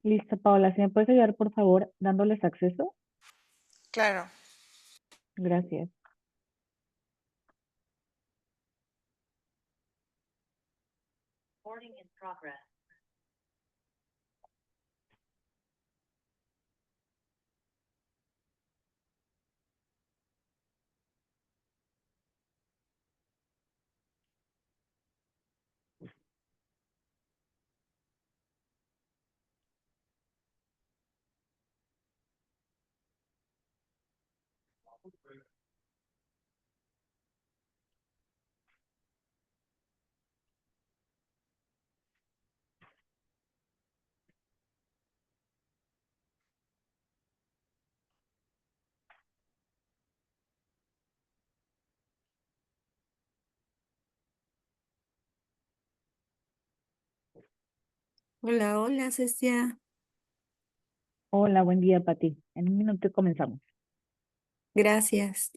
Listo, Paola, ¿si me puedes ayudar, por favor, dándoles acceso? Claro. Gracias. Hola, hola, Cecia. Hola, buen día, Pati. En un minuto comenzamos. Gracias.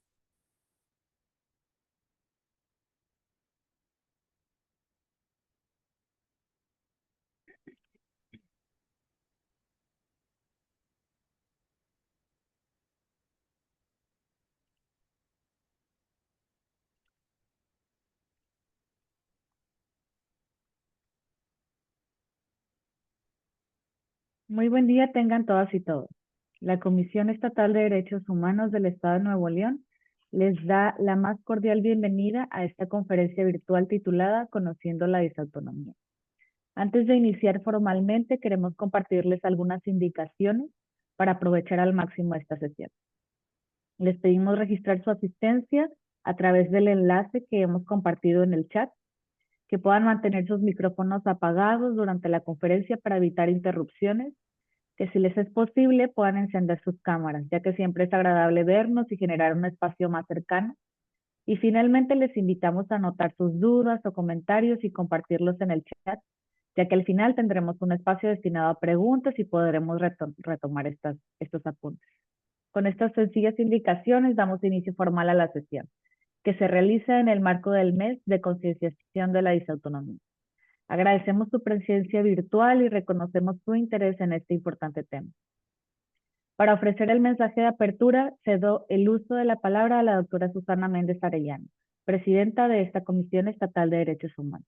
Muy buen día tengan todas y todos. La Comisión Estatal de Derechos Humanos del Estado de Nuevo León les da la más cordial bienvenida a esta conferencia virtual titulada Conociendo la Disautonomía. Antes de iniciar formalmente, queremos compartirles algunas indicaciones para aprovechar al máximo esta sesión. Les pedimos registrar su asistencia a través del enlace que hemos compartido en el chat, que puedan mantener sus micrófonos apagados durante la conferencia para evitar interrupciones, que si les es posible puedan encender sus cámaras, ya que siempre es agradable vernos y generar un espacio más cercano. Y finalmente les invitamos a anotar sus dudas o comentarios y compartirlos en el chat, ya que al final tendremos un espacio destinado a preguntas y podremos retomar estos apuntes. Con estas sencillas indicaciones damos inicio formal a la sesión, que se realiza en el marco del mes de concienciación de la disautonomía. Agradecemos su presencia virtual y reconocemos su interés en este importante tema. Para ofrecer el mensaje de apertura, cedo el uso de la palabra a la doctora Susana Méndez Arellano, presidenta de esta Comisión Estatal de Derechos Humanos.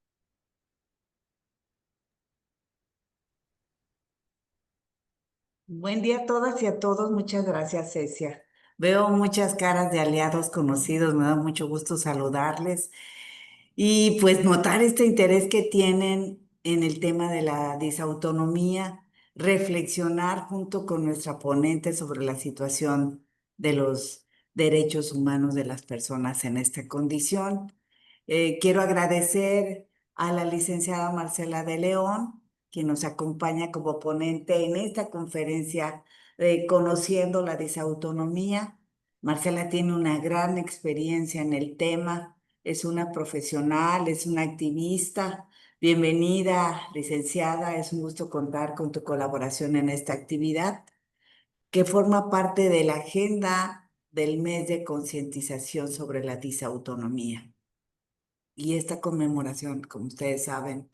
Buen día a todas y a todos. Muchas gracias, Cecia. Veo muchas caras de aliados conocidos. Me da mucho gusto saludarles y pues notar este interés que tienen en el tema de la disautonomía, reflexionar junto con nuestra ponente sobre la situación de los derechos humanos de las personas en esta condición. Quiero agradecer a la licenciada Marcela de León, quien nos acompaña como ponente en esta conferencia Conociendo la Disautonomía. Marcela tiene una gran experiencia en el tema, es una profesional, es una activista. Bienvenida, licenciada, es un gusto contar con tu colaboración en esta actividad que forma parte de la agenda del mes de concientización sobre la disautonomía. Y esta conmemoración, como ustedes saben,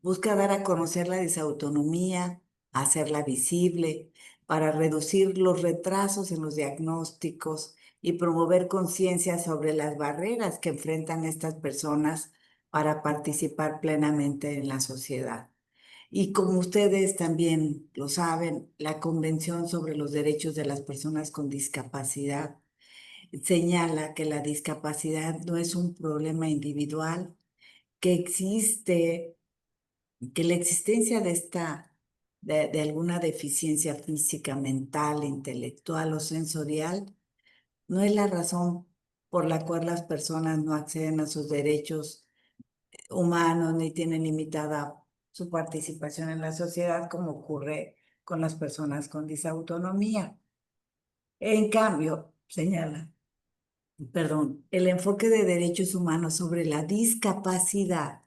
busca dar a conocer la disautonomía, hacerla visible, para reducir los retrasos en los diagnósticos y promover conciencia sobre las barreras que enfrentan estas personas para participar plenamente en la sociedad. Y como ustedes también lo saben, la Convención sobre los Derechos de las Personas con Discapacidad señala que la discapacidad no es un problema individual, que existe, que la existencia de alguna deficiencia física, mental, intelectual o sensorial no es la razón por la cual las personas no acceden a sus derechos humanos ni tienen limitada su participación en la sociedad, como ocurre con las personas con disautonomía. En cambio, señala, el enfoque de derechos humanos sobre la discapacidad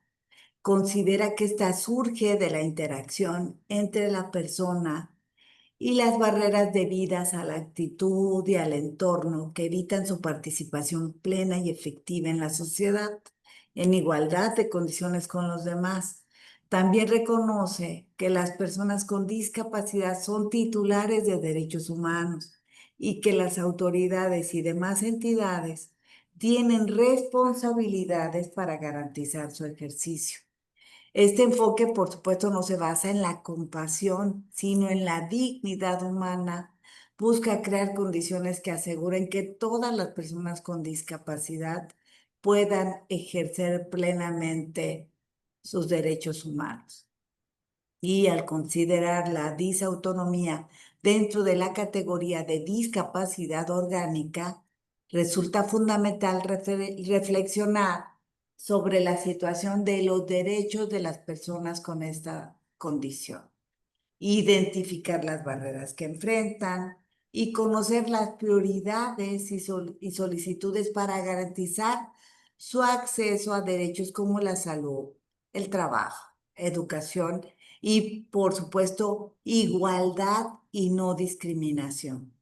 considera que esta surge de la interacción entre la persona y las barreras debidas a la actitud y al entorno que evitan su participación plena y efectiva en la sociedad, en igualdad de condiciones con los demás. También reconoce que las personas con discapacidad son titulares de derechos humanos y que las autoridades y demás entidades tienen responsabilidades para garantizar su ejercicio. Este enfoque, por supuesto, no se basa en la compasión, sino en la dignidad humana. Busca crear condiciones que aseguren que todas las personas con discapacidad puedan ejercer plenamente sus derechos humanos. Y al considerar la disautonomía dentro de la categoría de discapacidad orgánica, resulta fundamental reflexionar sobre la situación de los derechos de las personas con esta condición, identificar las barreras que enfrentan y conocer las prioridades y solicitudes para garantizar su acceso a derechos como la salud, el trabajo, educación y, por supuesto, igualdad y no discriminación.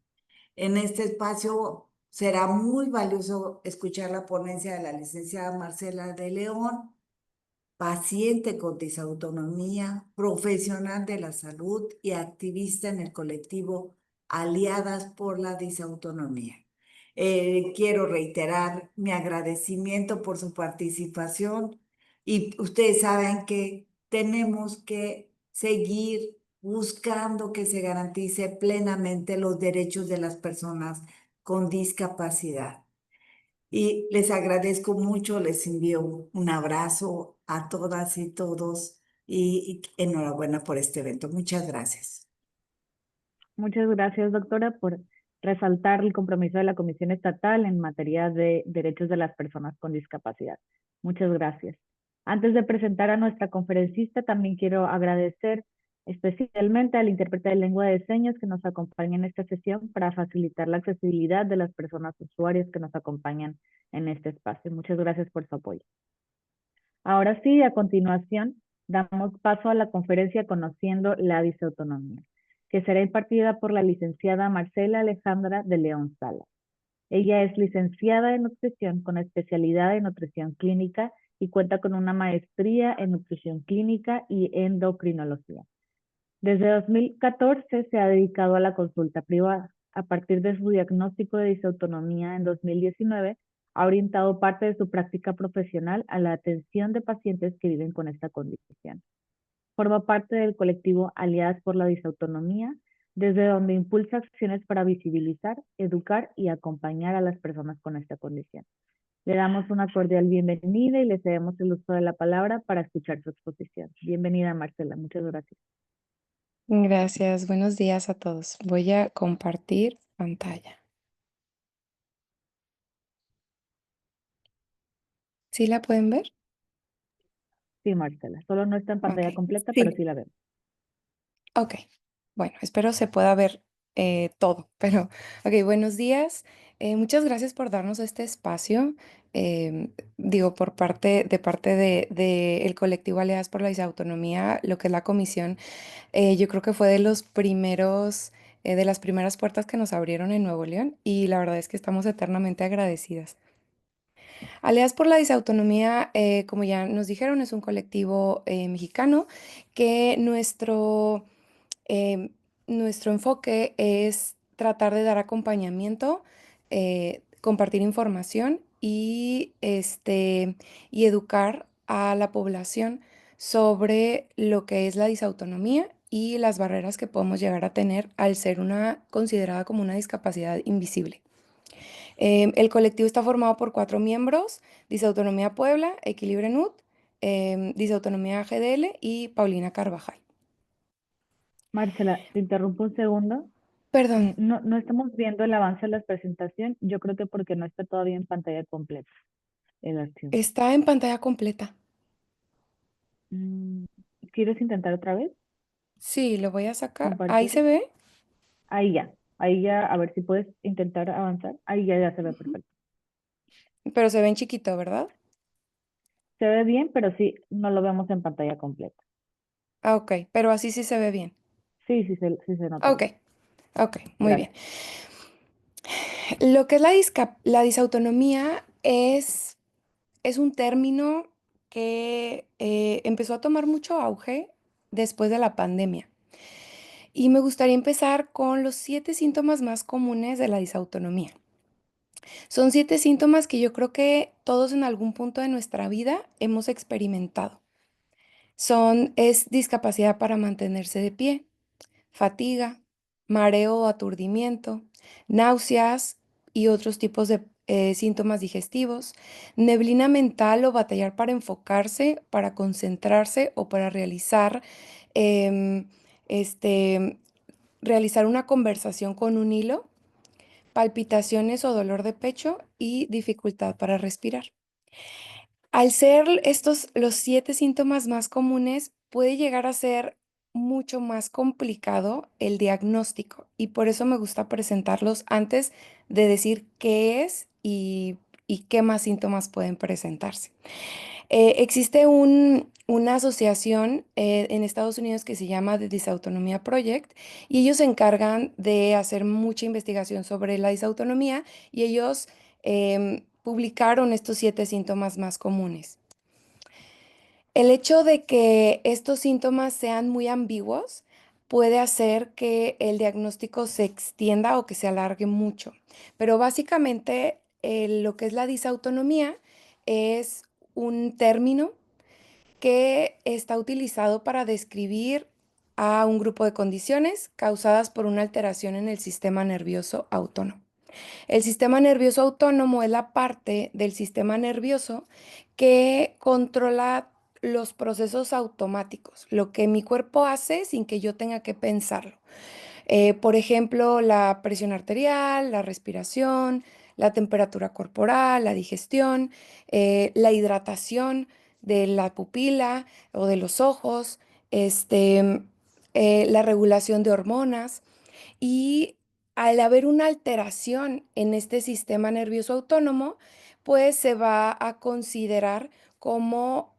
En este espacio será muy valioso escuchar la ponencia de la licenciada Marcela de León, paciente con disautonomía, profesional de la salud y activista en el colectivo Aliadas por la Disautonomía. Quiero reiterar mi agradecimiento por su participación y ustedes saben que tenemos que seguir buscando que se garantice plenamente los derechos de las personas con discapacidad. Y les agradezco mucho, les envío un abrazo a todas y todos y enhorabuena por este evento. Muchas gracias. Muchas gracias, doctora, por resaltar el compromiso de la Comisión Estatal en materia de derechos de las personas con discapacidad. Muchas gracias. Antes de presentar a nuestra conferencista, también quiero agradecer especialmente al intérprete de lengua de señas que nos acompaña en esta sesión para facilitar la accesibilidad de las personas usuarias que nos acompañan en este espacio. Muchas gracias por su apoyo. Ahora sí, a continuación, damos paso a la conferencia Conociendo la Disautonomía, que será impartida por la licenciada Marcela Alejandra de León Sala. Ella es licenciada en nutrición con especialidad en nutrición clínica y cuenta con una maestría en nutrición clínica y endocrinología. Desde 2014 se ha dedicado a la consulta privada. A partir de su diagnóstico de disautonomía en 2019, ha orientado parte de su práctica profesional a la atención de pacientes que viven con esta condición. Forma parte del colectivo Aliadas por la Disautonomía, desde donde impulsa acciones para visibilizar, educar y acompañar a las personas con esta condición. Le damos una cordial bienvenida y le cedemos el uso de la palabra para escuchar su exposición. Bienvenida, Marcela. Muchas gracias. Gracias, buenos días a todos. Voy a compartir pantalla. ¿Sí la pueden ver? Sí, Marcela. Solo no está en pantalla Ok, completa, pero sí. sí la vemos. Ok, bueno, espero se pueda ver todo, pero ok, buenos días. Muchas gracias por darnos este espacio. Digo, de parte de el colectivo Aliadas por la Disautonomía, lo que es la comisión, yo creo que fue de los primeros, de las primeras puertas que nos abrieron en Nuevo León y la verdad es que estamos eternamente agradecidas. Aliadas por la Disautonomía, como ya nos dijeron, es un colectivo mexicano que em, nuestro enfoque es tratar de dar acompañamiento, compartir información y educar a la población sobre lo que es la disautonomía y las barreras que podemos llegar a tener al ser considerada como una discapacidad invisible. El colectivo está formado por 4 miembros: Disautonomía Puebla, Equilibre NUT, Disautonomía GDL y Paulina Carvajal. Marcela, te interrumpo un segundo. Perdón, No estamos viendo el avance de la presentación. Yo creo que porque no está todavía en pantalla completa el archivo. está en pantalla completa. Mm, ¿Quieres intentar otra vez? Sí, lo voy a sacar. Ahí se Compartir. ve. Ahí ya. Ahí ya, a ver si puedes intentar avanzar. Ahí ya se ve Ujú. perfecto. Pero se ve en chiquito, ¿verdad? Se ve bien, pero sí, no lo vemos en pantalla completa. Ah, ok, pero así sí se ve bien. Sí, sí se nota Ok, bien. ok, muy bien. Gracias. Lo que es la disautonomía es un término que empezó a tomar mucho auge después de la pandemia. Y me gustaría empezar con los 7 síntomas más comunes de la disautonomía. Son 7 síntomas que yo creo que todos en algún punto de nuestra vida hemos experimentado. Es discapacidad para mantenerse de pie, fatiga, mareo o aturdimiento, náuseas y otros tipos de síntomas digestivos, neblina mental o batallar para enfocarse, para concentrarse o para em, este, realizar una conversación con un hilo, palpitaciones o dolor de pecho y dificultad para respirar. Al ser estos los 7 síntomas más comunes, puede llegar a ser mucho más complicado el diagnóstico y por eso me gusta presentarlos antes de decir qué es y qué más síntomas pueden presentarse. Existe una asociación en Estados Unidos que se llama The Dysautonomia Project y ellos se encargan de hacer mucha investigación sobre la disautonomía y ellos publicaron estos 7 síntomas más comunes. El hecho de que estos síntomas sean muy ambiguos puede hacer que el diagnóstico se extienda o que se alargue mucho, pero básicamente lo que es la disautonomía es un término que está utilizado para describir a un grupo de condiciones causadas por una alteración en el sistema nervioso autónomo. El sistema nervioso autónomo es la parte del sistema nervioso que controla los procesos automáticos, lo que mi cuerpo hace sin que yo tenga que pensarlo. Por ejemplo, la presión arterial, la respiración, la temperatura corporal, la digestión, la hidratación de la pupila o de los ojos, la regulación de hormonas. Y al haber una alteración en este sistema nervioso autónomo, pues se va a considerar como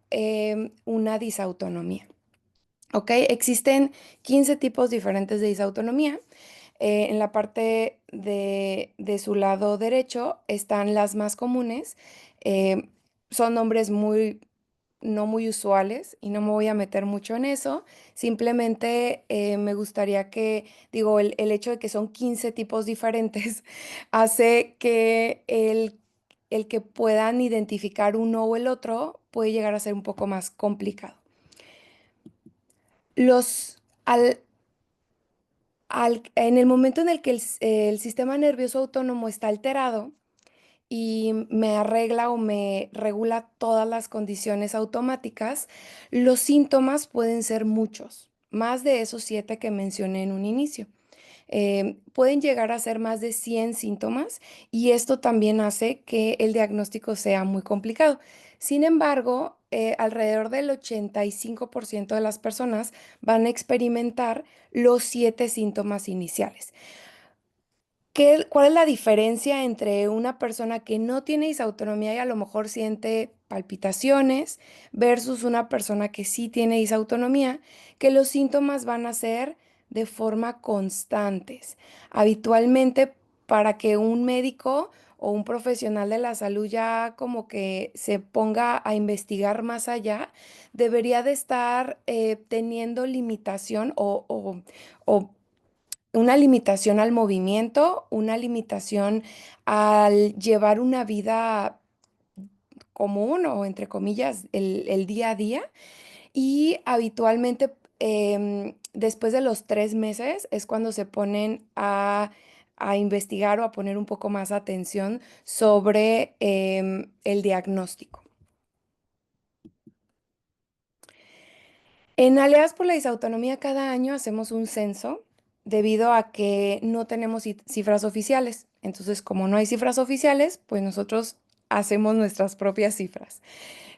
una disautonomía. ¿Ok? Existen 15 tipos diferentes de disautonomía. En la parte de su lado derecho están las más comunes. eh, Son nombres no muy usuales y no me voy a meter mucho en eso. Simplemente me gustaría digo, el hecho de que son 15 tipos diferentes hace que el que puedan identificar uno o el otro puede llegar a ser un poco más complicado. Los, al, en el momento en el que el sistema nervioso autónomo está alterado y me arregla o me regula todas las condiciones automáticas, los síntomas pueden ser muchos, más de esos 7 que mencioné en un inicio. Pueden llegar a ser más de 100 síntomas y esto también hace que el diagnóstico sea muy complicado. Sin embargo, alrededor del 85% de las personas van a experimentar los 7 síntomas iniciales. ¿Cuál es la diferencia entre una persona que no tiene disautonomía y a lo mejor siente palpitaciones versus una persona que sí tiene disautonomía? Que los síntomas van a ser de forma constantes. Habitualmente, para que un médico o un profesional de la salud ya como que se ponga a investigar más allá, debería de estar teniendo limitación o una limitación al movimiento, una limitación al llevar una vida común o entre comillas el día a día y habitualmente después de los 3 meses es cuando se ponen a investigar o a poner un poco más atención sobre el diagnóstico. En Aliadas por la Disautonomía cada año hacemos un censo debido a que no tenemos cifras oficiales. Entonces, como no hay cifras oficiales, pues nosotros hacemos nuestras propias cifras.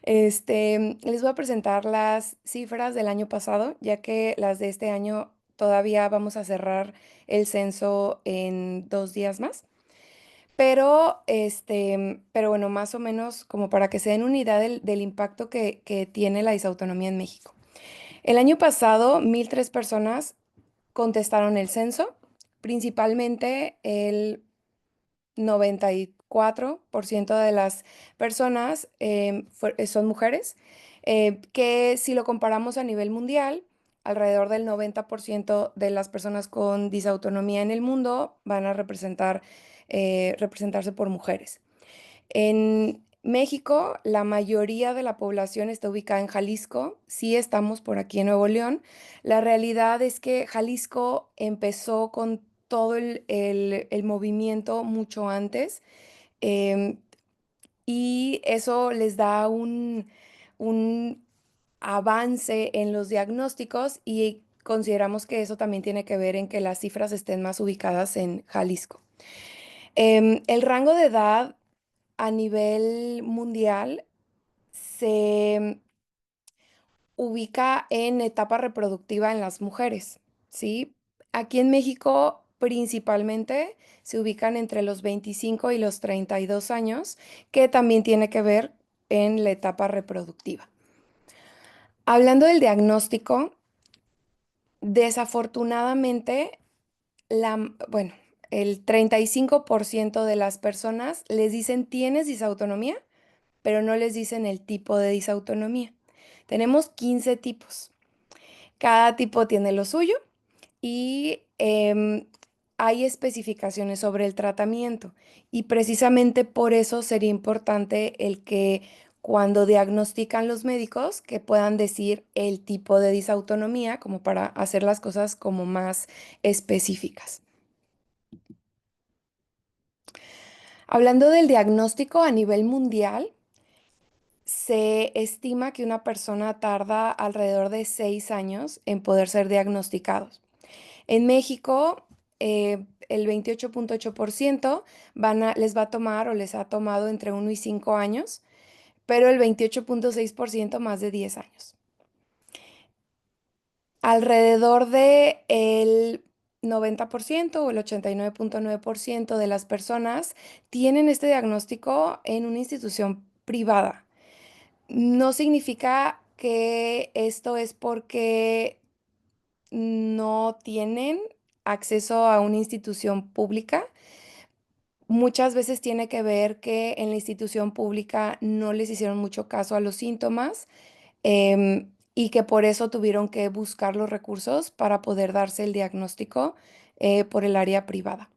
Les voy a presentar las cifras del año pasado, ya que las de este año todavía vamos a cerrar el censo en 2 días más. Pero bueno, más o menos como para que se den una idea del impacto que tiene la disautonomía en México. El año pasado, 1,003 personas contestaron el censo, principalmente el 94% de las personas son mujeres. que si lo comparamos a nivel mundial, alrededor del 90% de las personas con disautonomía en el mundo van a representarse por mujeres. En México, la mayoría de la población está ubicada en Jalisco. Sí estamos por aquí en Nuevo León. La realidad es que Jalisco empezó con todo el movimiento mucho antes, em, y eso les da un avance en los diagnósticos, y consideramos que eso también tiene que ver en que las cifras estén más ubicadas en Jalisco. El rango de edad a nivel mundial se ubica en etapa reproductiva en las mujeres, ¿sí? Aquí en México principalmente se ubican entre los 25 y los 32 años, que también tiene que ver en la etapa reproductiva. Hablando del diagnóstico, desafortunadamente, bueno, el 35% de las personas les dicen tienes disautonomía, pero no les dicen el tipo de disautonomía. Tenemos 15 tipos. Cada tipo tiene lo suyo y hay especificaciones sobre el tratamiento. Y precisamente por eso sería importante el que cuando diagnostican los médicos, que puedan decir el tipo de disautonomía, como para hacer las cosas como más específicas. Hablando del diagnóstico a nivel mundial, se estima que una persona tarda alrededor de 6 años en poder ser diagnosticados. En México, el 28.8% les va a tomar o les ha tomado entre 1 y 5 años, pero el 28.6% más de 10 años. Alrededor de el 90% o el 89.9% de las personas tienen este diagnóstico en una institución privada. No significa que esto es porque no tienen acceso a una institución pública. Muchas veces tiene que ver que en la institución pública no les hicieron mucho caso a los síntomas, y que por eso tuvieron que buscar los recursos para poder darse el diagnóstico por el área privada.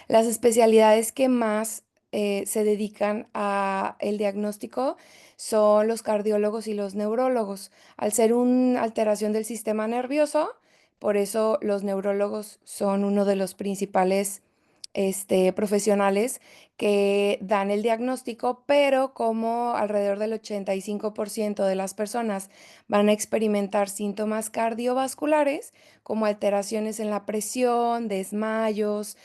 Las especialidades que más se dedican a el diagnóstico son los cardiólogos y los neurólogos. Al ser una alteración del sistema nervioso, por eso los neurólogos son uno de los principales profesionales que dan el diagnóstico, pero como alrededor del 85% de las personas van a experimentar síntomas cardiovasculares, como alteraciones en la presión, desmayos,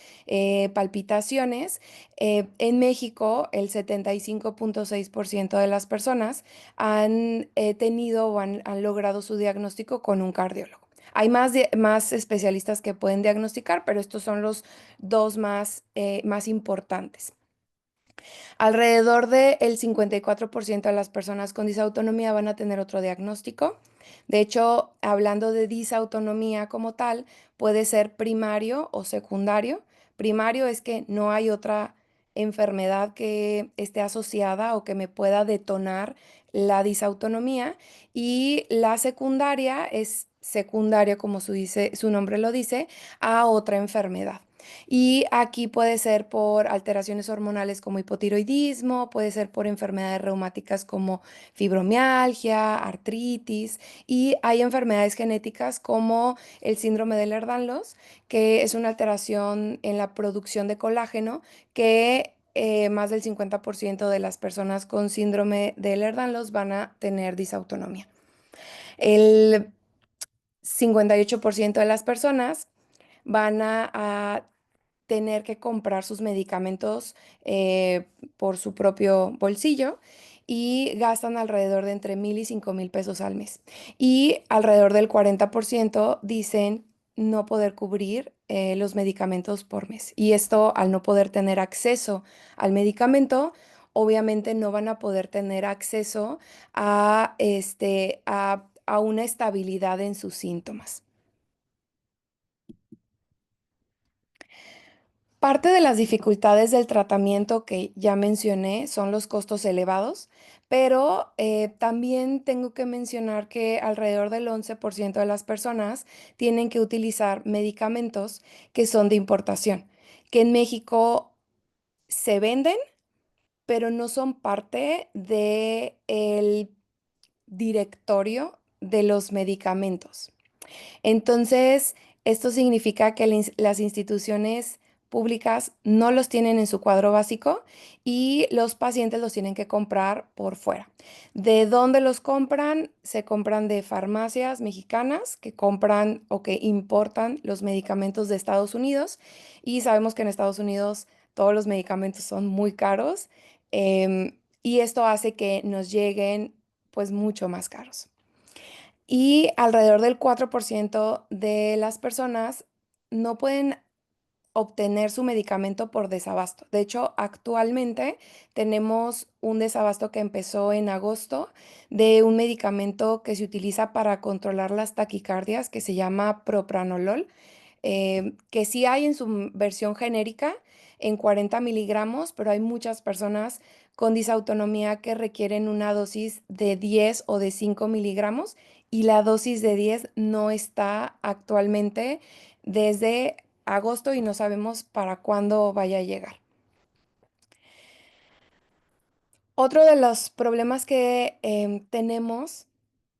palpitaciones, en México el 75.6% de las personas han tenido o han logrado su diagnóstico con un cardiólogo. Hay más especialistas que pueden diagnosticar, pero estos son los dos más importantes. Alrededor del 54% de las personas con disautonomía van a tener otro diagnóstico. De hecho, hablando de disautonomía como tal, puede ser primario o secundario. Primario es que no hay otra enfermedad que esté asociada o que me pueda detonar la disautonomía. Y la secundaria es secundaria, como su nombre lo dice, a otra enfermedad. Y aquí puede ser por alteraciones hormonales como hipotiroidismo, puede ser por enfermedades reumáticas como fibromialgia, artritis, y hay enfermedades genéticas como el síndrome de Ehlers-Danlos, que es una alteración en la producción de colágeno que más del 50% de las personas con síndrome de Ehlers-Danlos van a tener disautonomía. El 58% de las personas van a tener que comprar sus medicamentos por su propio bolsillo, y gastan alrededor de entre 1,000 y 5,000 pesos al mes. Y alrededor del 40% dicen no poder cubrir los medicamentos por mes. Y esto, al no poder tener acceso al medicamento, obviamente no van a poder tener acceso a una estabilidad en sus síntomas. Parte de las dificultades del tratamiento que ya mencioné son los costos elevados, pero también tengo que mencionar que alrededor del 11% de las personas tienen que utilizar medicamentos que son de importación, que en México se venden, pero no son parte del directorio de los medicamentos. Entonces, esto significa que las instituciones públicas no los tienen en su cuadro básico y los pacientes los tienen que comprar por fuera. ¿De dónde los compran? Se compran de farmacias mexicanas que compran o que importan los medicamentos de Estados Unidos, y sabemos que en Estados Unidos todos los medicamentos son muy caros, y esto hace que nos lleguen pues mucho más caros. Y alrededor del 4% de las personas no pueden obtener su medicamento por desabasto. De hecho, actualmente tenemos un desabasto que empezó en agosto de un medicamento que se utiliza para controlar las taquicardias, que se llama propranolol, que sí hay en su versión genérica en 40 miligramos, pero hay muchas personas con disautonomía que requieren una dosis de 10 o de 5 miligramos, y la dosis de 10 no está actualmente desde agosto y no sabemos para cuándo vaya a llegar. Otro de los problemas que tenemos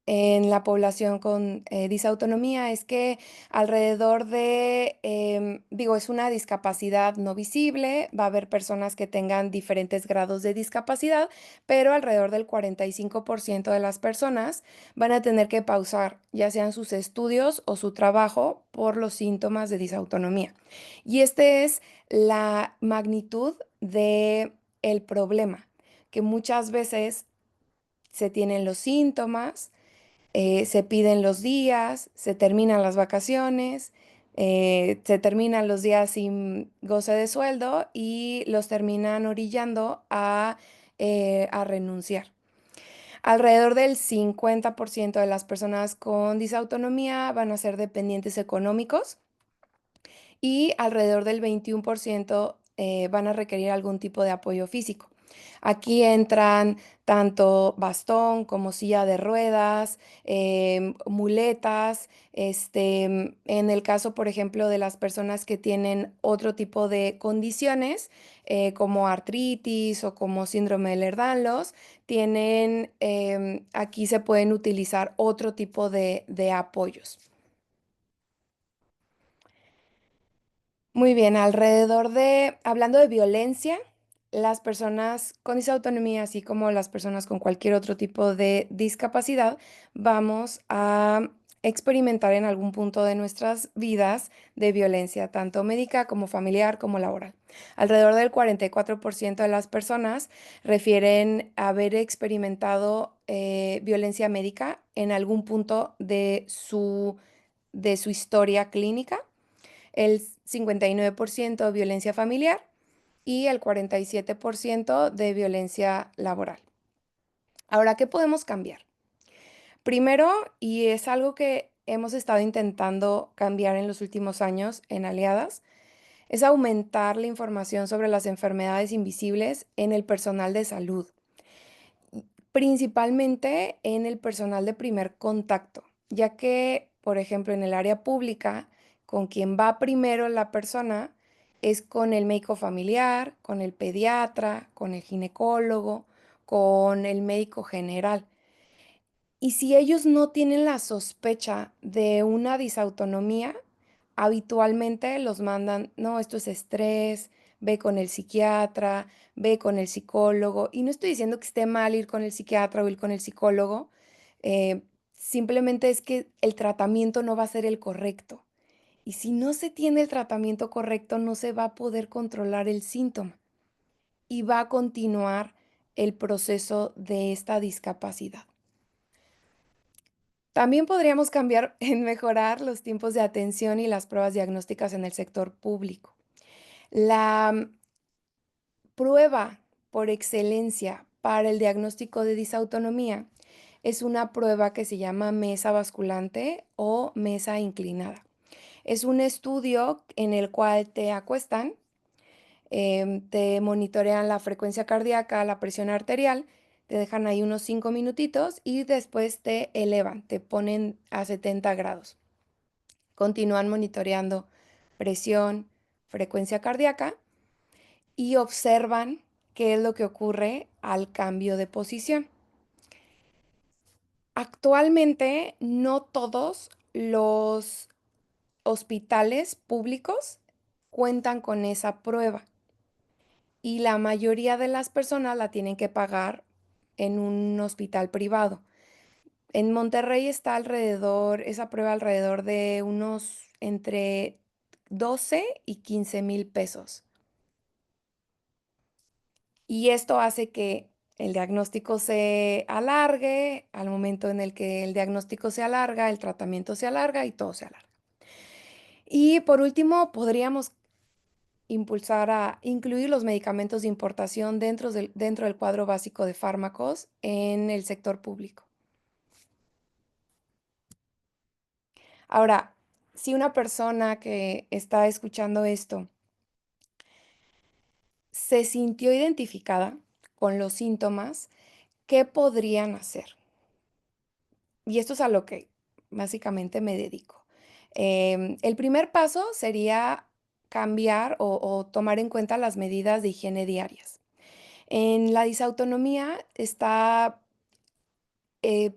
en la población con disautonomía es que alrededor de, es una discapacidad no visible, va a haber personas que tengan diferentes grados de discapacidad, pero alrededor del 45% de las personas van a tener que pausar, ya sean sus estudios o su trabajo, por los síntomas de disautonomía. Y esta es la magnitud de el problema, que muchas veces se tienen los síntomas, se piden los días, se terminan las vacaciones, se terminan los días sin goce de sueldo y los terminan orillando a renunciar. Alrededor del 50% de las personas con disautonomía van a ser dependientes económicos y alrededor del 21% van a requerir algún tipo de apoyo físico. Aquí entran tanto bastón como silla de ruedas, muletas. En el caso, por ejemplo, de las personas que tienen otro tipo de condiciones, como artritis o como síndrome de Ehlers-Danlos, aquí se pueden utilizar otro tipo de apoyos. Muy bien, hablando de violencia, las personas con disautonomía, así como las personas con cualquier otro tipo de discapacidad, vamos a experimentar en algún punto de nuestras vidas de violencia, tanto médica como familiar como laboral. Alrededor del 44% de las personas refieren haber experimentado violencia médica en algún punto de su historia clínica, el 59% violencia familiar y el 47% de violencia laboral. Ahora, ¿qué podemos cambiar? Primero, y es algo que hemos estado intentando cambiar en los últimos años en Aliadas, es aumentar la información sobre las enfermedades invisibles en el personal de salud, principalmente en el personal de primer contacto, ya que, por ejemplo, en el área pública, con quien va primero la persona es con el médico familiar, con el pediatra, con el ginecólogo, con el médico general. Y si ellos no tienen la sospecha de una disautonomía, habitualmente los mandan, no, esto es estrés, ve con el psiquiatra, ve con el psicólogo. Y no estoy diciendo que esté mal ir con el psiquiatra o ir con el psicólogo, eh, simplemente es que el tratamiento no va a ser el correcto. Y si no se tiene el tratamiento correcto, no se va a poder controlar el síntoma y va a continuar el proceso de esta discapacidad. También podríamos cambiar en mejorar los tiempos de atención y las pruebas diagnósticas en el sector público. La prueba por excelencia para el diagnóstico de disautonomía es una prueba que se llama mesa basculante o mesa inclinada. Es un estudio en el cual te acuestan Te monitorean la frecuencia cardíaca, la presión arterial, te dejan ahí unos 5 minutitos y después te elevan, te ponen a 70 grados. Continúan monitoreando presión, frecuencia cardíaca y observan qué es lo que ocurre al cambio de posición. Actualmente no todos los hospitales públicos cuentan con esa prueba y la mayoría de las personas la tienen que pagar en un hospital privado. En Monterrey está esa prueba alrededor de unos entre 12 y 15,000 pesos. Y esto hace que el diagnóstico se alargue, al momento en el que el diagnóstico se alarga, el tratamiento se alarga y todo se alarga. Y por último, podríamos impulsar a incluir los medicamentos de importación dentro del cuadro básico de fármacos en el sector público. Ahora, si una persona que está escuchando esto se sintió identificada con los síntomas, ¿qué podrían hacer? Y esto es a lo que básicamente me dedico. El primer paso sería cambiar o tomar en cuenta las medidas de higiene diarias. En la disautonomía está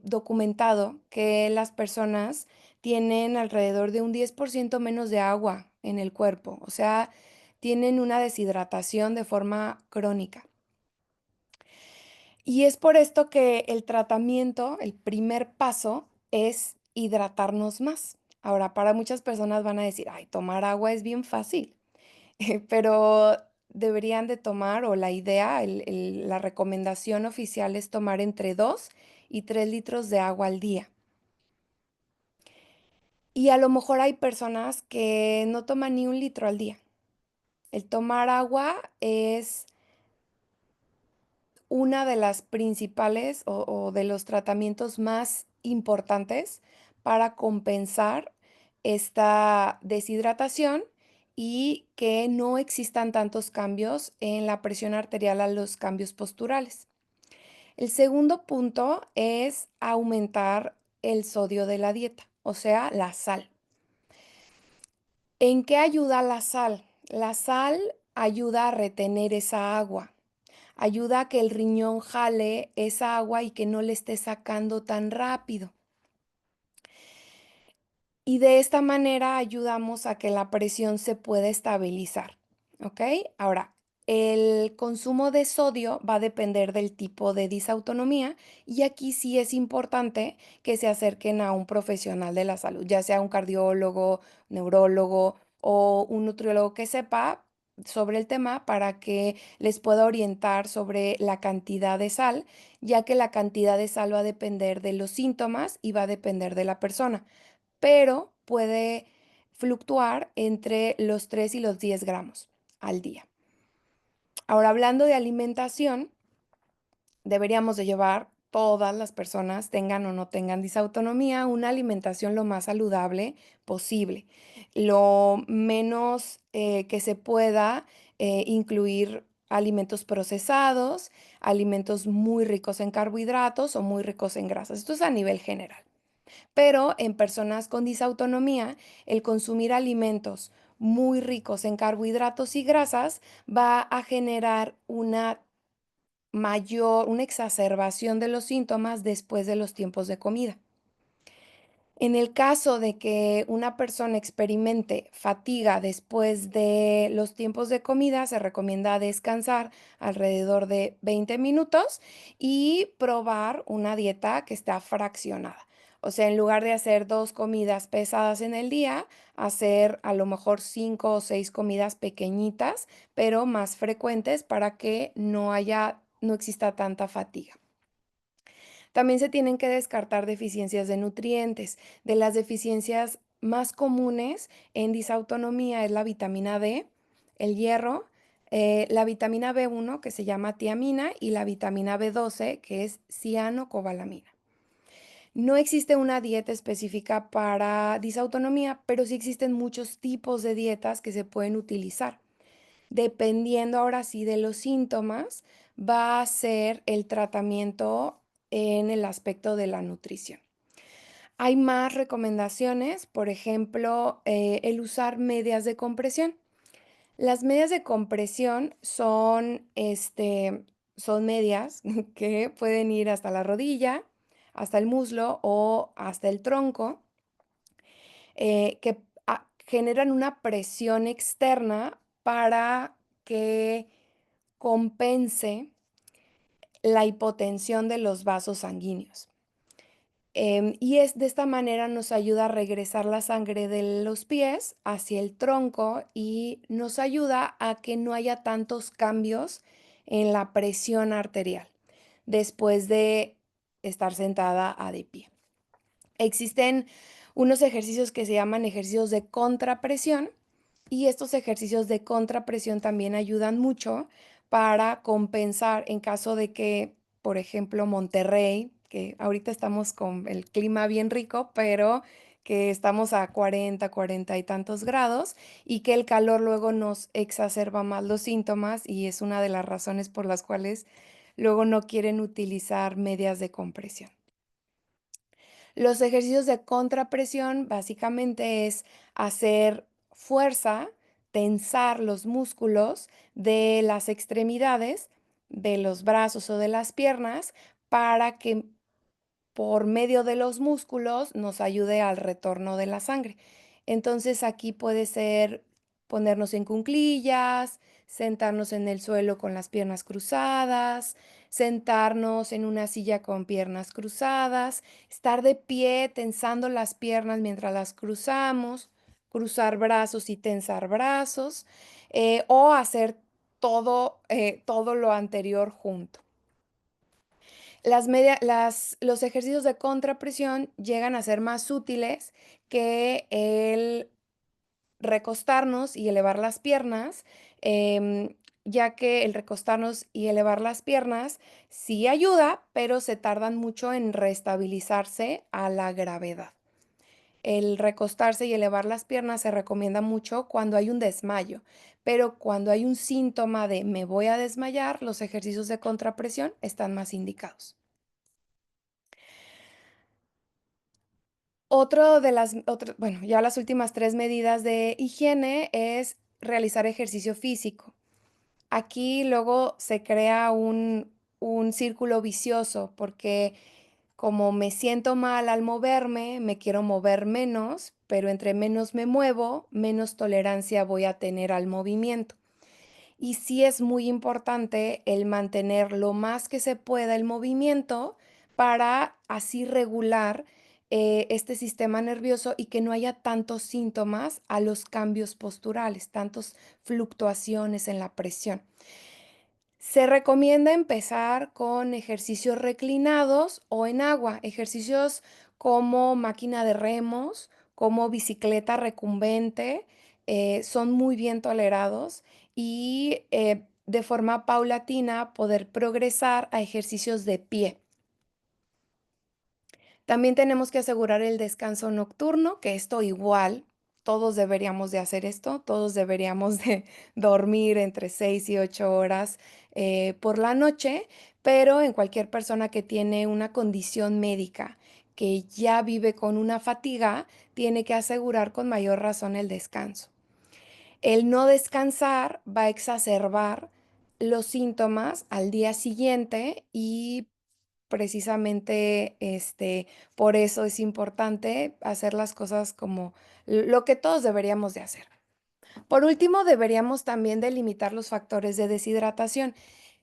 documentado que las personas tienen alrededor de un 10% menos de agua en el cuerpo, o sea, tienen una deshidratación de forma crónica. Y es por esto que el tratamiento, el primer paso es hidratarnos más. Ahora, para muchas personas van a decir, ay, tomar agua es bien fácil, pero deberían de tomar, o la idea, la recomendación oficial es tomar entre 2 y 3 litros de agua al día. Y a lo mejor hay personas que no toman ni 1 litro al día. El tomar agua es una de las principales o de los tratamientos más importantes para compensar esta deshidratación y que no existan tantos cambios en la presión arterial a los cambios posturales. El segundo punto es aumentar el sodio de la dieta, o sea, la sal. ¿En qué ayuda la sal? La sal ayuda a retener esa agua, ayuda a que el riñón jale esa agua y que no le esté sacando tan rápido. Y de esta manera ayudamos a que la presión se pueda estabilizar, ¿ok? Ahora, el consumo de sodio va a depender del tipo de disautonomía y aquí sí es importante que se acerquen a un profesional de la salud, ya sea un cardiólogo, neurólogo o un nutriólogo que sepa sobre el tema para que les pueda orientar sobre la cantidad de sal, ya que la cantidad de sal va a depender de los síntomas y va a depender de la persona, pero puede fluctuar entre los 3 y los 10 gramos al día. Ahora, hablando de alimentación, deberíamos de llevar todas las personas, tengan o no tengan disautonomía, una alimentación lo más saludable posible. Lo menos que se pueda incluir alimentos procesados, alimentos muy ricos en carbohidratos o muy ricos en grasas. Esto es a nivel general. Pero en personas con disautonomía, el consumir alimentos muy ricos en carbohidratos y grasas va a generar una exacerbación de los síntomas después de los tiempos de comida. En el caso de que una persona experimente fatiga después de los tiempos de comida, se recomienda descansar alrededor de 20 minutos y probar una dieta que está fraccionada. O sea, en lugar de hacer 2 comidas pesadas en el día, hacer a lo mejor 5 o 6 comidas pequeñitas, pero más frecuentes para que no exista tanta fatiga. También se tienen que descartar deficiencias de nutrientes. De las deficiencias más comunes en disautonomía es la vitamina D, el hierro, la vitamina B1 que se llama tiamina y la vitamina B12 que es cianocobalamina. No existe una dieta específica para disautonomía, pero sí existen muchos tipos de dietas que se pueden utilizar. dependiendo ahora sí de los síntomas, va a ser el tratamiento en el aspecto de la nutrición. Hay más recomendaciones, por ejemplo, el usar medias de compresión. Las medias de compresión son medias que pueden ir hasta la rodilla, hasta el muslo o hasta el tronco, que generan una presión externa para que compense la hipotensión de los vasos sanguíneos. Y de esta manera nos ayuda a regresar la sangre de los pies hacia el tronco y nos ayuda a que no haya tantos cambios en la presión arterial después de estar sentada a de pie. Existen unos ejercicios que se llaman ejercicios de contrapresión y estos ejercicios de contrapresión también ayudan mucho para compensar en caso de que, por ejemplo, Monterrey, que ahorita estamos con el clima bien rico, pero que estamos a 40 y tantos grados y que el calor luego nos exacerba más los síntomas y es una de las razones por las cuales luego no quieren utilizar medias de compresión. Los ejercicios de contrapresión básicamente es hacer fuerza, tensar los músculos de las extremidades, de los brazos o de las piernas, para que por medio de los músculos nos ayude al retorno de la sangre. Entonces aquí puede ser ponernos en cuclillas, sentarnos en el suelo con las piernas cruzadas, sentarnos en una silla con piernas cruzadas, estar de pie tensando las piernas mientras las cruzamos, cruzar brazos y tensar brazos, o hacer todo lo anterior junto. Los ejercicios de contrapresión llegan a ser más útiles que el recostarnos y elevar las piernas, ya que el recostarnos y elevar las piernas sí ayuda, pero se tardan mucho en reestabilizarse a la gravedad. El recostarse y elevar las piernas se recomienda mucho cuando hay un desmayo, pero cuando hay un síntoma de me voy a desmayar, los ejercicios de contrapresión están más indicados. Bueno, ya las últimas 3 medidas de higiene es realizar ejercicio físico. Aquí luego se crea un círculo vicioso, porque como me siento mal al moverme, me quiero mover menos, pero entre menos me muevo, menos tolerancia voy a tener al movimiento. Y sí es muy importante el mantener lo más que se pueda el movimiento para así regular este sistema nervioso y que no haya tantos síntomas a los cambios posturales, tantas fluctuaciones en la presión. Se recomienda empezar con ejercicios reclinados o en agua, ejercicios como máquina de remos, como bicicleta recumbente, son muy bien tolerados y de forma paulatina poder progresar a ejercicios de pie. También tenemos que asegurar el descanso nocturno, que esto igual, todos deberíamos de hacer esto, todos deberíamos de dormir entre 6 y 8 horas por la noche, pero en cualquier persona que tiene una condición médica, que ya vive con una fatiga, tiene que asegurar con mayor razón el descanso. El no descansar va a exacerbar los síntomas al día siguiente y precisamente, por eso es importante hacer las cosas como lo que todos deberíamos de hacer. Por último, deberíamos también delimitar los factores de deshidratación.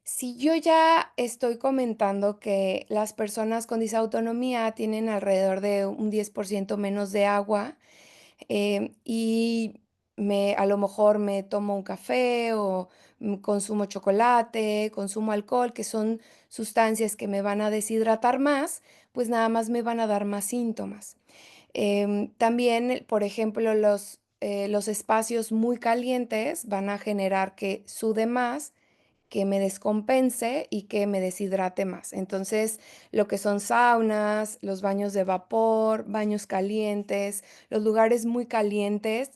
Si yo ya estoy comentando que las personas con disautonomía tienen alrededor de un 10% menos de agua, y a lo mejor me tomo un café o consumo chocolate, consumo alcohol, que son sustancias que me van a deshidratar más, pues nada más me van a dar más síntomas. También, por ejemplo, los espacios muy calientes van a generar que sude más, que me descompense y que me deshidrate más. Entonces, lo que son saunas, los baños de vapor, baños calientes, los lugares muy calientes,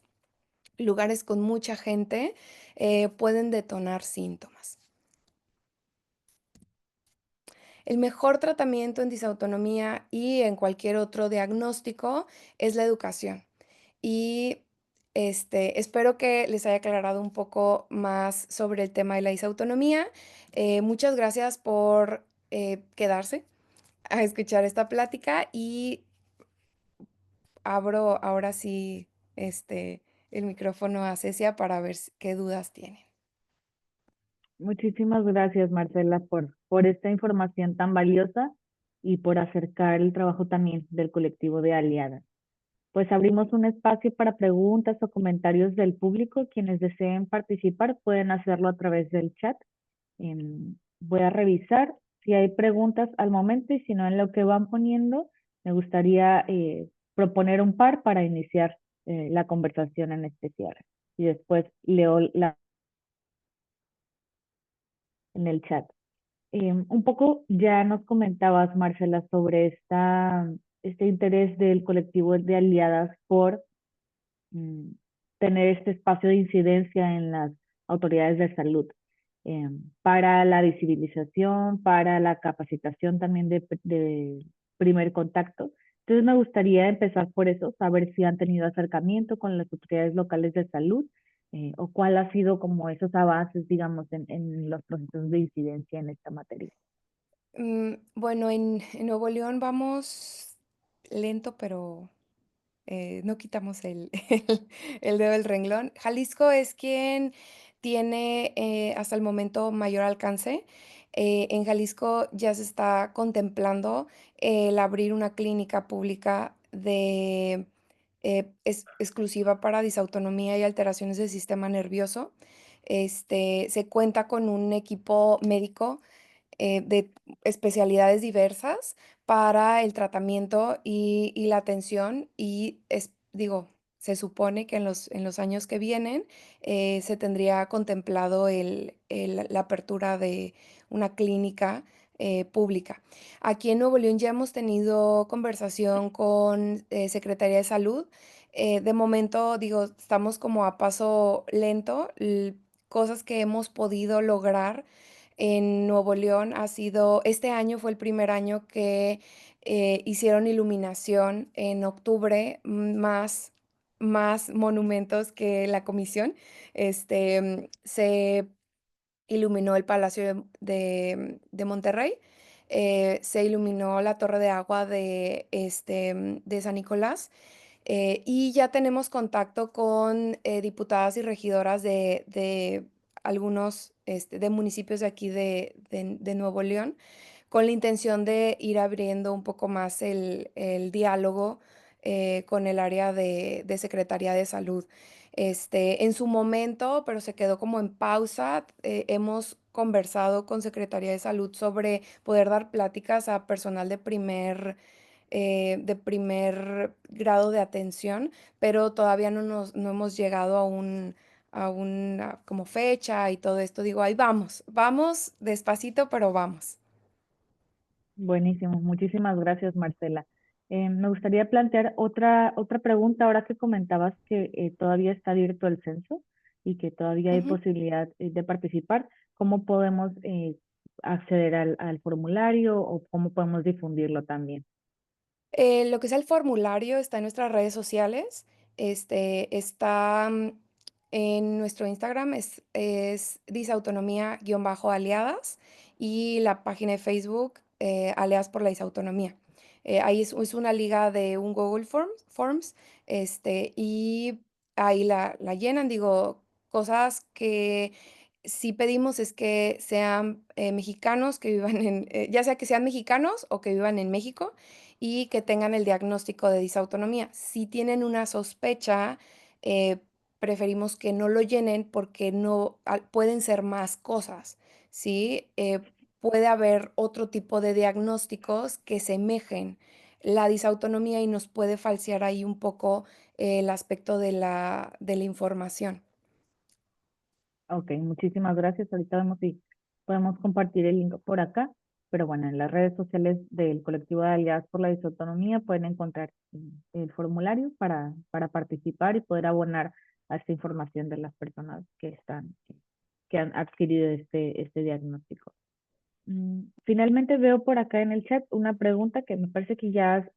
lugares con mucha gente, pueden detonar síntomas. El mejor tratamiento en disautonomía y en cualquier otro diagnóstico es la educación. Y espero que les haya aclarado un poco más sobre el tema de la disautonomía. Muchas gracias por quedarse a escuchar esta plática y abro ahora sí el micrófono a Cecia para ver qué dudas tienen. Muchísimas gracias, Marcela, por esta información tan valiosa y por acercar el trabajo también del colectivo de aliadas. Pues abrimos un espacio para preguntas o comentarios del público. Quienes deseen participar pueden hacerlo a través del chat. Voy a revisar si hay preguntas al momento y si no en lo que van poniendo, me gustaría proponer un par para iniciar la conversación en este cierre. Y después leo en el chat. Un poco ya nos comentabas, Marcela, sobre este interés del colectivo de aliadas por mm, tener este espacio de incidencia en las autoridades de salud, para la visibilización, para la capacitación también de primer contacto. Entonces me gustaría empezar por eso, saber si han tenido acercamiento con las autoridades locales de salud, o cuál ha sido como esos avances, digamos, en los procesos de incidencia en esta materia. Bueno, en Nuevo León vamos lento, pero no quitamos el dedo del renglón. Jalisco es quien tiene hasta el momento mayor alcance. En Jalisco ya se está contemplando el abrir una clínica pública exclusiva para disautonomía y alteraciones del sistema nervioso. Se cuenta con un equipo médico de especialidades diversas para el tratamiento y la atención y digo, se supone que en los años que vienen se tendría contemplado la apertura de una clínica pública. Aquí en Nuevo León ya hemos tenido conversación con Secretaría de Salud. De momento, digo, estamos como a paso lento. Cosas que hemos podido lograr en Nuevo León este año fue el primer año que hicieron iluminación en octubre, más monumentos que la comisión. Se iluminó el Palacio de Monterrey, se iluminó la Torre de Agua de San Nicolás. Y ya tenemos contacto con diputadas y regidoras de algunos de municipios de aquí de Nuevo León, con la intención de ir abriendo un poco más el diálogo con el área de Secretaría de Salud. En su momento, pero se quedó como en pausa, hemos conversado con Secretaría de Salud sobre poder dar pláticas a personal de primer grado de atención, pero todavía no hemos llegado a una como fecha y todo esto. Digo, ahí vamos despacito, pero vamos. Buenísimo, muchísimas gracias, Marcela. Me gustaría plantear otra pregunta ahora que comentabas que todavía está abierto el censo y que todavía hay Ujú. posibilidad de participar. ¿Cómo podemos acceder al formulario o cómo podemos difundirlo también? Lo que es el formulario está en nuestras redes sociales. Está en nuestro Instagram, es disautonomía-aliadas y la página de Facebook, Aliadas por la Disautonomía. Ahí es una liga de un Google Forms, y ahí la llenan. Digo, cosas que sí pedimos es que sean mexicanos que vivan ya sea que sean mexicanos o que vivan en México y que tengan el diagnóstico de disautonomía. Si tienen una sospecha, eh, preferimos que no lo llenen porque pueden ser más cosas, ¿sí? Puede haber otro tipo de diagnósticos que semejen la disautonomía y nos puede falsear ahí un poco el aspecto de la información. Ok, muchísimas gracias. Ahorita vemos si podemos compartir el link por acá. Pero bueno, en las redes sociales del colectivo de Aliadas por la Disautonomía pueden encontrar el formulario para participar y poder abonar a esta información de las personas que han adquirido este diagnóstico. Finalmente veo por acá en el chat una pregunta que me parece que ya has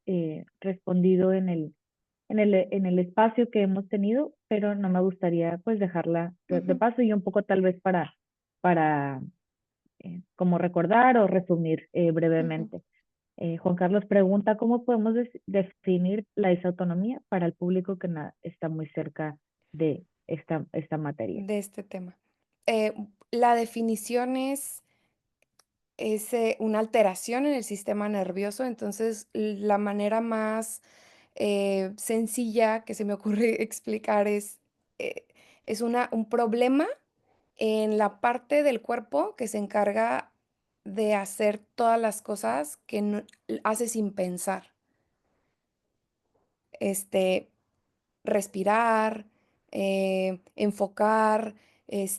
respondido en el espacio que hemos tenido, pero no me gustaría pues dejarla de paso y un poco tal vez para como recordar o resumir brevemente. Juan Carlos pregunta, ¿cómo podemos definir la disautonomía para el público que está muy cerca de esta materia? De este tema. La definición es una alteración en el sistema nervioso, entonces la manera más sencilla que se me ocurre explicar eh, es un problema en la parte del cuerpo que se encarga de hacer todas las cosas que hace sin pensar. Este, respirar, enfocar,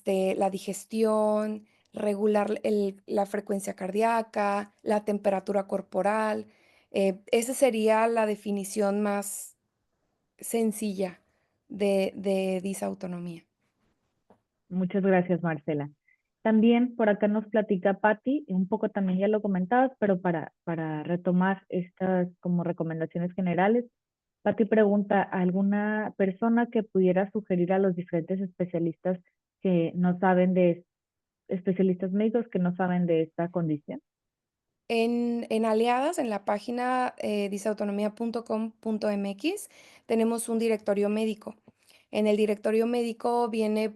la digestión, regular la frecuencia cardíaca, la temperatura corporal. Esa sería la definición más sencilla de disautonomía. Muchas gracias, Marcela. También por acá nos platica Patti, y un poco también ya lo comentabas, pero para retomar estas como recomendaciones generales, Patti pregunta, ¿alguna persona que pudiera sugerir a los diferentes especialistas que no saben especialistas médicos que no saben de esta condición? En Aliadas, en la página disautonomía.com.mx, tenemos un directorio médico. En el directorio médico viene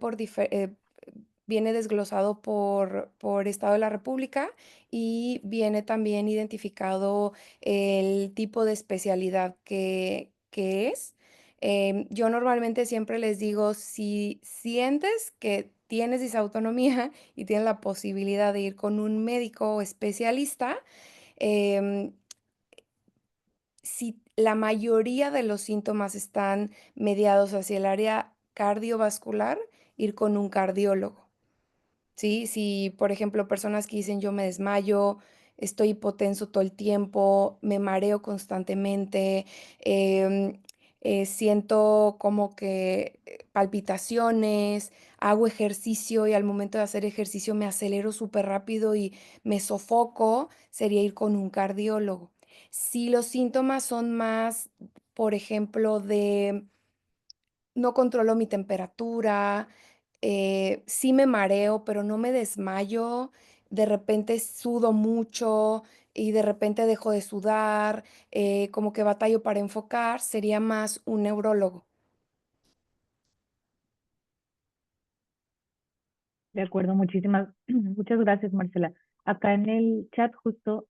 desglosado por estado de la república y viene también identificado el tipo de especialidad que es. Yo normalmente siempre les digo, si sientes que tienes disautonomía y tienes la posibilidad de ir con un médico especialista, em, si la mayoría de los síntomas están mediados hacia el área cardiovascular, ir con un cardiólogo. ¿Sí? Si, por ejemplo, personas que dicen yo me desmayo, estoy hipotenso todo el tiempo, me mareo constantemente, em, siento como que palpitaciones, hago ejercicio y al momento de hacer ejercicio me acelero súper rápido y me sofoco, sería ir con un cardiólogo. Si los síntomas son más, por ejemplo, de no controlo mi temperatura, sí me mareo, pero no me desmayo. De repente sudo mucho y de repente dejo de sudar, como que batallo para enfocar, sería más un neurólogo. De acuerdo, muchas gracias, Marcela. Acá en el chat justo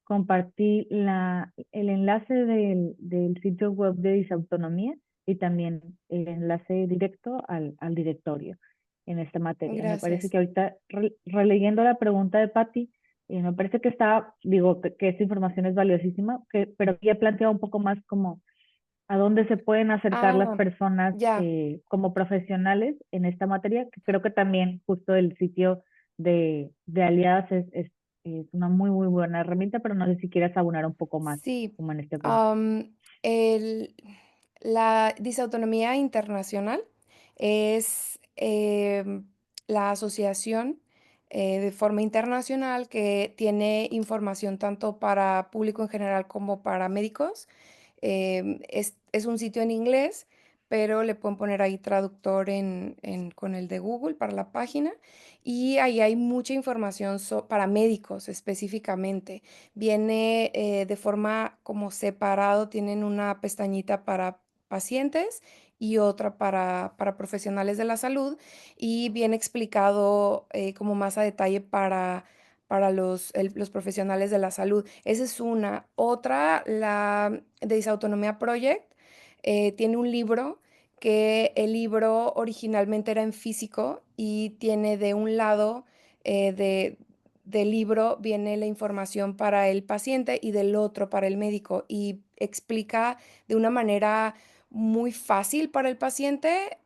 compartí el enlace del sitio web de Disautonomía y también el enlace directo al directorio en esta materia. Me parece Gracias. que ahorita, releyendo la pregunta de Patti, me parece que digo, que esta información es valiosísima, pero ya he planteado un poco más como a dónde se pueden acercar las Ah, personas ya. como profesionales en esta materia, que creo que también justo el sitio de Aliadas es una muy buena herramienta, pero no sé si quieras abonar un poco más Sí. como en este punto. El la disautonomía internacional es, la asociación, de forma internacional que tiene información tanto para público en general como para médicos. Es un sitio en inglés, pero le pueden poner ahí traductor con el de Google para la página, y ahí hay mucha información para médicos específicamente. Viene de forma como separado, tienen una pestañita para pacientes y otra para profesionales de la salud, y viene explicado como más a detalle para los profesionales de la salud. Esa es una. Otra, la de Disautonomía Project, tiene un libro que el libro originalmente era en físico y tiene de un lado del libro viene la información para el paciente y del otro para el médico, y explica de una manera muy fácil para el paciente,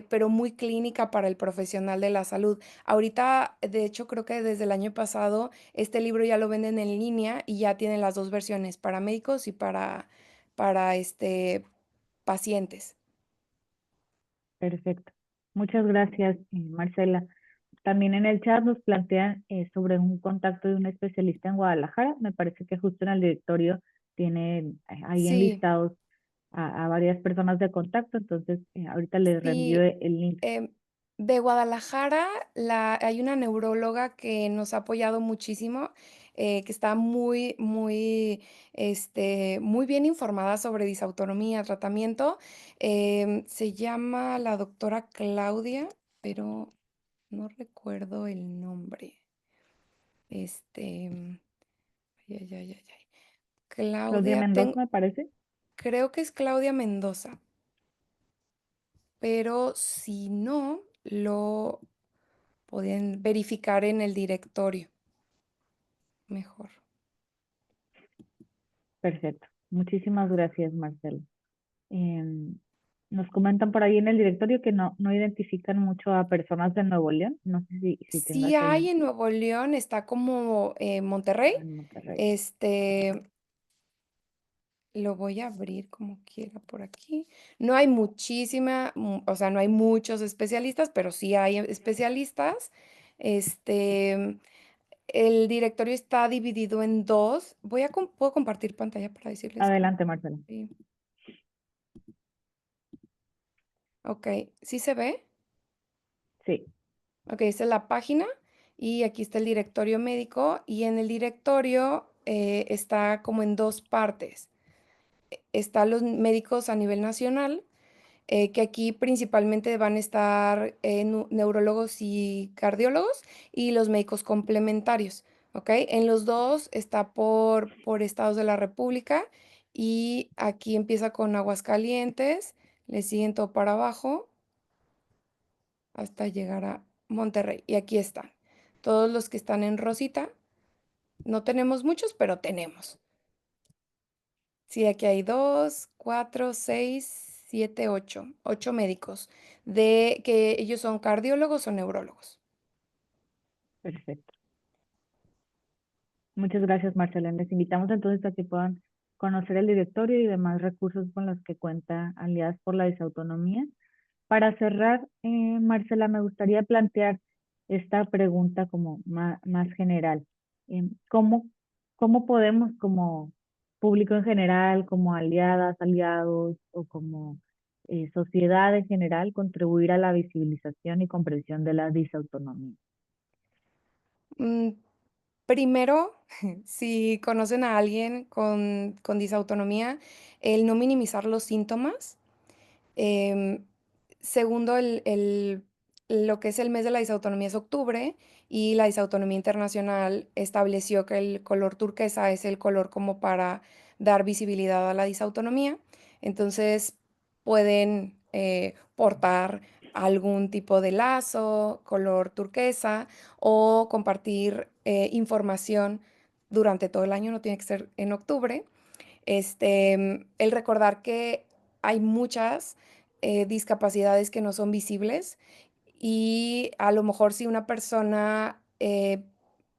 pero muy clínica para el profesional de la salud. Ahorita, de hecho, creo que desde el año pasado este libro ya lo venden en línea y ya tienen las dos versiones, para médicos y para pacientes. Perfecto. Muchas gracias, Marcela. También en el chat nos plantean sobre un contacto de un especialista en Guadalajara. Me parece que justo en el directorio tiene ahí Sí, enlistados a varias personas de contacto, entonces ahorita les reenvío sí. el link. De Guadalajara hay una neuróloga que nos ha apoyado muchísimo, que está muy bien informada sobre disautonomía, tratamiento. Se llama la doctora Claudia, pero no recuerdo el nombre. Este, ay, ay, ay, ay, ay. Claudia Claudia, Mendoza, me parece. creo que es Claudia Mendoza, pero si no, lo pueden verificar en el directorio mejor. Perfecto. Muchísimas gracias, Marcela. Em, Nos comentan por ahí en el directorio que no identifican mucho a personas de Nuevo León. No sé si Sí tengas ahí hay en Nuevo León, está como Monterrey. en Monterrey. Este, lo voy a abrir como quiera por aquí. No hay o sea, no hay muchos especialistas, pero sí hay especialistas. Este, el directorio está dividido en dos. Puedo compartir pantalla para decirles cómo. Adelante, Marcela. Sí. Ok, ¿sí se ve? Sí, Ok, esta es la página y aquí está el directorio médico y en el directorio está como en dos partes. Están los médicos a nivel nacional, que aquí principalmente van a estar neurólogos y cardiólogos y los médicos complementarios, ¿ok? En los dos está por estados de la República y aquí empieza con Aguascalientes, le siguen todo para abajo hasta llegar a Monterrey. Y aquí están. Todos los que están en Rosita. No tenemos muchos, pero tenemos. Sí, aquí hay 2, 4, 6, 7, 8. 8 médicos de que ellos son cardiólogos o neurólogos. perfecto. Muchas gracias, Marcela. Les invitamos entonces a que puedan conocer el directorio y demás recursos con los que cuenta Aliadas por la Disautonomía. Para cerrar, Marcela, me gustaría plantear esta pregunta como más general. ¿Cómo, cómo podemos como público en general, como aliadas, aliados o como sociedad en general contribuir a la visibilización y comprensión de la disautonomía? Mm, Primero, si conocen a alguien con disautonomía, el no minimizar los síntomas. Em, Segundo, lo que es el mes de la disautonomía es octubre y la disautonomía internacional estableció que el color turquesa es el color como para dar visibilidad a la disautonomía. Entonces pueden portar algún tipo de lazo, color turquesa o compartir información durante todo el año, no tiene que ser en octubre. El recordar que hay muchas discapacidades que no son visibles y a lo mejor si una persona,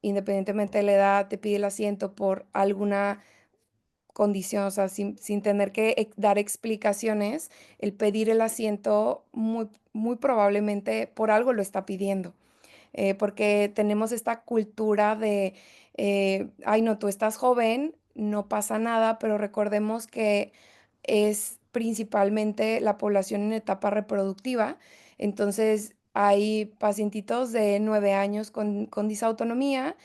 independientemente de la edad, te pide el asiento por alguna condición, o sea, sin tener que dar explicaciones, el pedir el asiento muy probablemente por algo lo está pidiendo, porque tenemos esta cultura de, ay, no, tú estás joven, no pasa nada, pero recordemos que es principalmente la población en etapa reproductiva. Entonces, hay pacientitos de 9 años con disautonomía,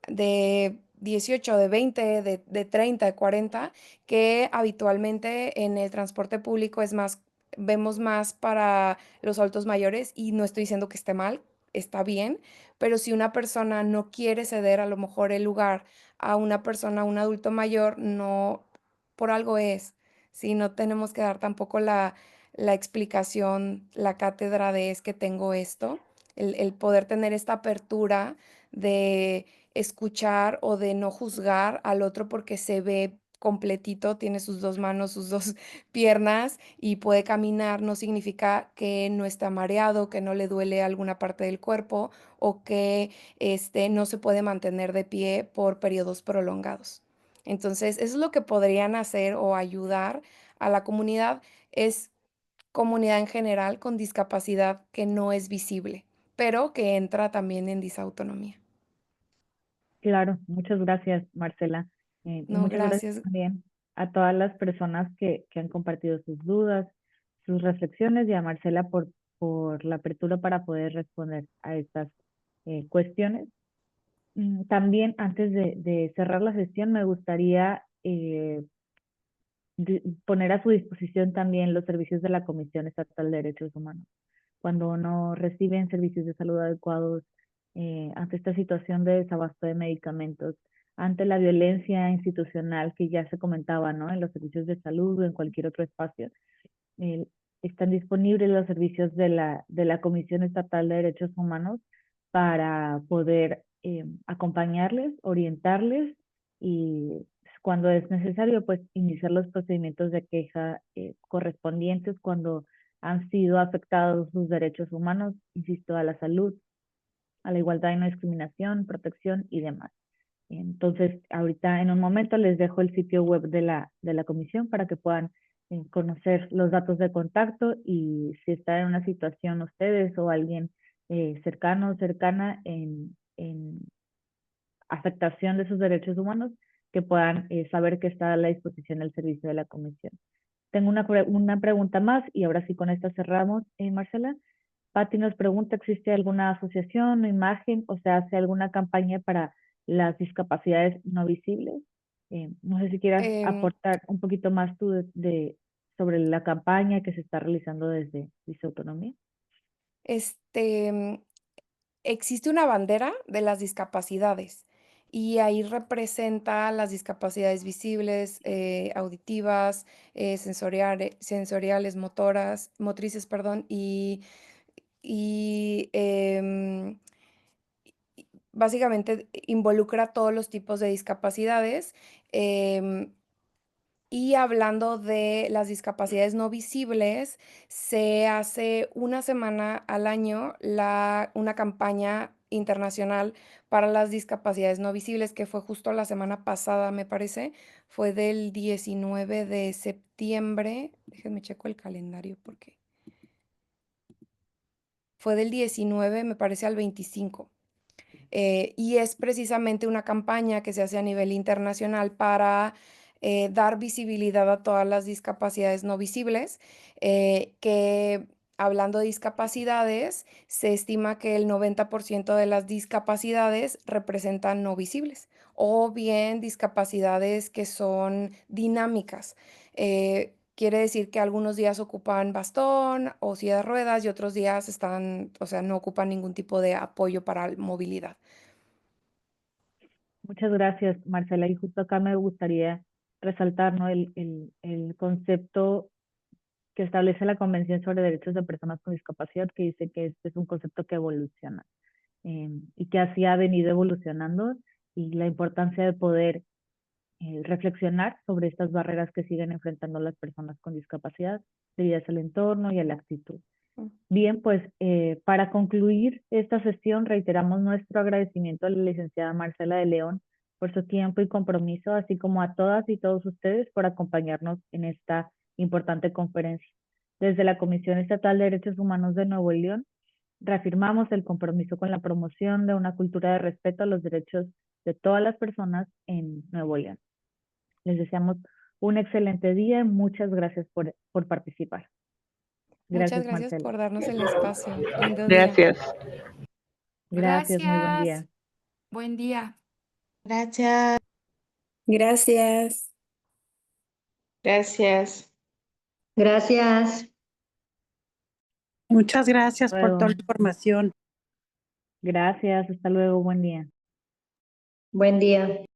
de 18, de 20, de 30, de 40, que habitualmente en el transporte público vemos más para los adultos mayores y no estoy diciendo que esté mal, está bien, pero si una persona no quiere ceder a lo mejor el lugar a una persona, a un adulto mayor, no, por algo es. Sí, no tenemos que dar tampoco la explicación, la cátedra de es que tengo esto, el poder tener esta apertura de escuchar o de no juzgar al otro porque se ve completito, tiene sus dos manos, sus dos piernas y puede caminar, no significa que no está mareado, que no le duele alguna parte del cuerpo o que no se puede mantener de pie por periodos prolongados. Entonces, eso es lo que podrían hacer o ayudar a la comunidad, es comunidad en general con discapacidad que no es visible, pero que entra también en disautonomía. Claro, muchas gracias, Marcela. Y No, muchas gracias gracias. también a todas las personas que han compartido sus dudas, sus reflexiones y a Marcela por la apertura para poder responder a estas cuestiones. También antes de cerrar la sesión me gustaría poner a su disposición también los servicios de la Comisión Estatal de Derechos Humanos. Cuando no reciben servicios de salud adecuados, ante esta situación de desabasto de medicamentos, ante la violencia institucional que ya se comentaba, ¿no? En los servicios de salud o en cualquier otro espacio, eh, están disponibles los servicios de la Comisión Estatal de Derechos Humanos para poder acompañarles, orientarles y cuando es necesario, pues iniciar los procedimientos de queja correspondientes cuando han sido afectados sus derechos humanos, insisto, a la salud, a la igualdad y no discriminación, protección y demás. Entonces, ahorita en un momento les dejo el sitio web de la comisión para que puedan conocer los datos de contacto y si están en una situación ustedes o alguien cercano o cercana en afectación de sus derechos humanos, que puedan saber que está a la disposición del servicio de la comisión. Tengo una pregunta más y ahora sí con esta cerramos, Marcela. Patti nos pregunta, ¿existe alguna asociación o imagen o se hace alguna campaña para las discapacidades no visibles? No sé si quieras Em, aportar un poquito más tú sobre la campaña que se está realizando desde Disautonomía. este, existe una bandera de las discapacidades y ahí representa las discapacidades visibles, auditivas, sensoriales, motrices, perdón, y básicamente involucra a todos los tipos de discapacidades. em, Y hablando de las discapacidades no visibles, se hace una semana al año una campaña internacional para las discapacidades no visibles, que fue justo la semana pasada, me parece, fue del 19 de septiembre. Déjenme checo el calendario porque fue del 19, me parece, al 25. Y es precisamente una campaña que se hace a nivel internacional para dar visibilidad a todas las discapacidades no visibles, que hablando de discapacidades, se estima que el 90% de las discapacidades representan no visibles o bien discapacidades que son dinámicas. Quiere decir que algunos días ocupan bastón o silla de ruedas y otros días están, o sea, no ocupan ningún tipo de apoyo para movilidad. Muchas gracias, Marcela. Y justo acá me gustaría resaltar, ¿no? el concepto que establece la Convención sobre Derechos de Personas con Discapacidad, que dice que este es un concepto que evoluciona y que así ha venido evolucionando y la importancia de poder reflexionar sobre estas barreras que siguen enfrentando las personas con discapacidad debidas al entorno y a la actitud. Mm. Bien, pues para concluir esta sesión reiteramos nuestro agradecimiento a la licenciada Marcela de León por su tiempo y compromiso, así como a todas y todos ustedes por acompañarnos en esta importante conferencia. Desde la Comisión Estatal de Derechos Humanos de Nuevo León, reafirmamos el compromiso con la promoción de una cultura de respeto a los derechos de todas las personas en Nuevo León. Les deseamos un excelente día y muchas gracias por participar. Muchas Gracias, gracias Marcela. por darnos el espacio. Lindo día. Gracias. Gracias, muy buen Gracias. día. Buen día. Gracias. Gracias. Gracias. Gracias. Muchas gracias por toda Luego. la información. Gracias, hasta luego, buen día. Buen día.